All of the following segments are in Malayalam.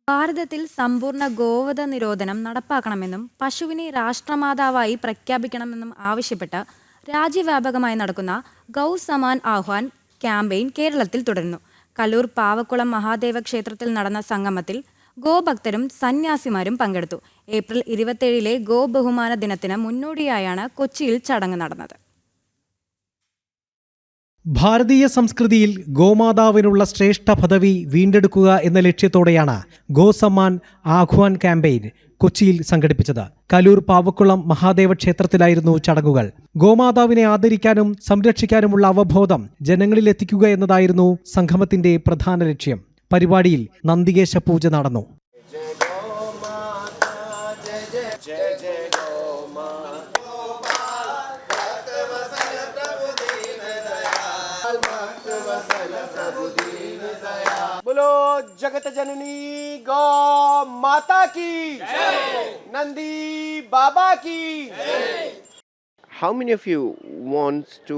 ഭാരതത്തിൽ സമ്പൂർണ്ണ ഗോവധ നിരോധനം നടപ്പാക്കണമെന്നും പശുവിനെ രാഷ്ട്രമാതാവായി പ്രഖ്യാപിക്കണമെന്നും ആവശ്യപ്പെട്ട് രാജ്യവ്യാപകമായി നടക്കുന്ന ഗൗ സമാൻ ആഹ്വാൻ ക്യാമ്പയിൻ കേരളത്തിൽ തുടരുന്നു. കലൂർ പാവക്കുളം മഹാദേവ ക്ഷേത്രത്തിൽ നടന്ന സംഗമത്തിൽ ഗോഭക്തരും സന്യാസിമാരും പങ്കെടുത്തു. ഏപ്രിൽ 27 ഗോ ബഹുമാന ദിനത്തിന് മുന്നോടിയായാണ് കൊച്ചിയിൽ ചടങ്ങ് നടന്നത്. ഭാരതീയ സംസ്കൃതിയിൽ ഗോമാതാവിനുള്ള ശ്രേഷ്ഠ പദവി വീണ്ടെടുക്കുക എന്ന ലക്ഷ്യത്തോടെയാണ് ഗോ സമ്മാൻ ആഹ്വാൻ ക്യാമ്പയിൻ കൊച്ചിയിൽ സംഘടിപ്പിച്ചത്. കലൂർ പാവക്കുളം മഹാദേവ ക്ഷേത്രത്തിലായിരുന്നു ചടങ്ങുകൾ. ഗോമാതാവിനെ ആദരിക്കാനും സംരക്ഷിക്കാനുമുള്ള അവബോധം ജനങ്ങളിൽ എത്തിക്കുക എന്നതായിരുന്നു സംഗമത്തിന്റെ പ്രധാന ലക്ഷ്യം. പരിപാടിയിൽ നന്ദികേശ പൂജ നടന്നു. बोलो जगत जननी गौ माता की नंदी बाबा की. How many of you wants to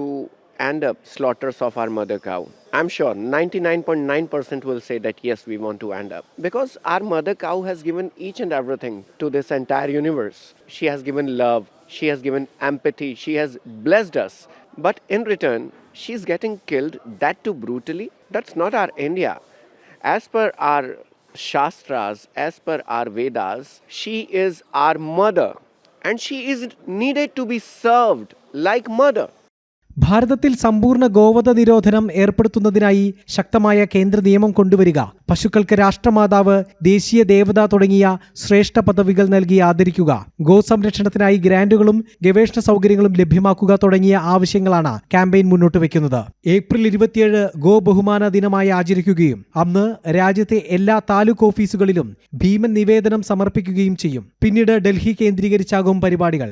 end up slaughters of our mother cow? I'm sure 99.9% will say that yes, we want to end up, because our mother cow has given each and everything to this entire universe. She has given love, she has given empathy, she has blessed us, but in return she's getting killed, that too brutally. That's not our India. As per our Shastras, as per our Vedas, she is our mother and she is needed to be served like mother. ഭാരതത്തിൽ സമ്പൂർണ്ണ ഗോവധ നിരോധനം ഏർപ്പെടുത്തുന്നതിനായി ശക്തമായ കേന്ദ്ര നിയമം കൊണ്ടുവരിക, പശുക്കൾക്ക് രാഷ്ട്രമാതാവ്, ദേശീയ ദേവത തുടങ്ങിയ ശ്രേഷ്ഠ പദവികൾ നൽകി ആദരിക്കുക, ഗോ സംരക്ഷണത്തിനായി ഗ്രാന്റുകളും ഗവേഷണ സൗകര്യങ്ങളും ലഭ്യമാക്കുക തുടങ്ങിയ ആവശ്യങ്ങളാണ് ക്യാമ്പയിൻ മുന്നോട്ട് വയ്ക്കുന്നത്. ഏപ്രിൽ 27 ഗോ ബഹുമാന ദിനമായി ആചരിക്കുകയും അന്ന് രാജ്യത്തെ എല്ലാ താലൂക്ക് ഓഫീസുകളിലും ഭീമൻ നിവേദനം സമർപ്പിക്കുകയും ചെയ്യും. പിന്നീട് ഡൽഹി കേന്ദ്രീകരിച്ചാകും പരിപാടികൾ.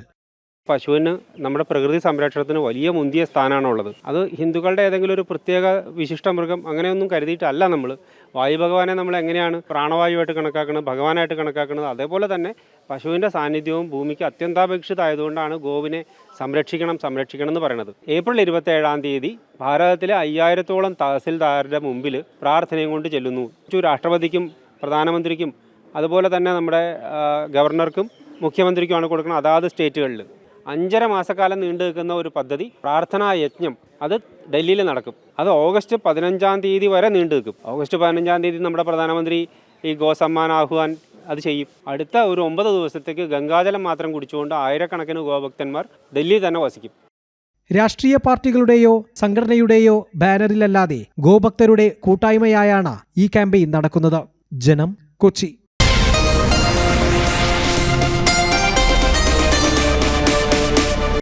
പശുവിന് നമ്മുടെ പ്രകൃതി സംരക്ഷണത്തിന് വലിയ മുന്തിയ സ്ഥാനമാണുള്ളത്. അത് ഹിന്ദുക്കളുടെ ഏതെങ്കിലും ഒരു പ്രത്യേക വിശിഷ്ട മൃഗം അങ്ങനെയൊന്നും കരുതിയിട്ടല്ല നമ്മൾ. വായു ഭഗവാനെ നമ്മൾ എങ്ങനെയാണ് പ്രാണവായുവായിട്ട് കണക്കാക്കുന്നത്, ഭഗവാനായിട്ട് കണക്കാക്കുന്നത്, അതേപോലെ തന്നെ പശുവിൻ്റെ സാന്നിധ്യവും ഭൂമിക്ക് അത്യന്താപേക്ഷിതമായതുകൊണ്ടാണ് ഗോവിനെ സംരക്ഷിക്കണം എന്ന് പറയുന്നത്. ഏപ്രിൽ 27 ഭാരതത്തിലെ 5000-ഓളം തഹസിൽദാരുടെ മുമ്പിൽ പ്രാർത്ഥനയും കൊണ്ട് ചെല്ലുന്നു. രാഷ്ട്രപതിക്കും പ്രധാനമന്ത്രിക്കും അതുപോലെ തന്നെ നമ്മുടെ ഗവർണർക്കും മുഖ്യമന്ത്രിക്കുമാണ് കൊടുക്കുന്നത്. അതാത് സ്റ്റേറ്റുകളിൽ 5.5 മാസക്കാലം നീണ്ടു നിൽക്കുന്ന ഒരു പദ്ധതി, പ്രാർത്ഥനാ യജ്ഞം, അത് ഡൽഹിയിൽ നടക്കും. അത് ഓഗസ്റ്റ് 15 വരെ നീണ്ടു നിൽക്കും. ഓഗസ്റ്റ് 15 നമ്മുടെ പ്രധാനമന്ത്രി ഈ ഗോ സമ്മാൻ ആഹ്വാൻ അത് ചെയ്യും. അടുത്ത ഒരു 9 ദിവസത്തേക്ക് ഗംഗാജലം മാത്രം കുടിച്ചുകൊണ്ട് ആയിരക്കണക്കിന് ഗോഭക്തന്മാർ ഡൽഹിയിൽ തന്നെ വസിക്കും. രാഷ്ട്രീയ പാർട്ടികളുടെയോ സംഘടനയുടെയോ ബാനറിലല്ലാതെ ഗോഭക്തരുടെ കൂട്ടായ്മയായാണ് ഈ ക്യാമ്പയിൻ നടക്കുന്നത്. ജനം, കൊച്ചി.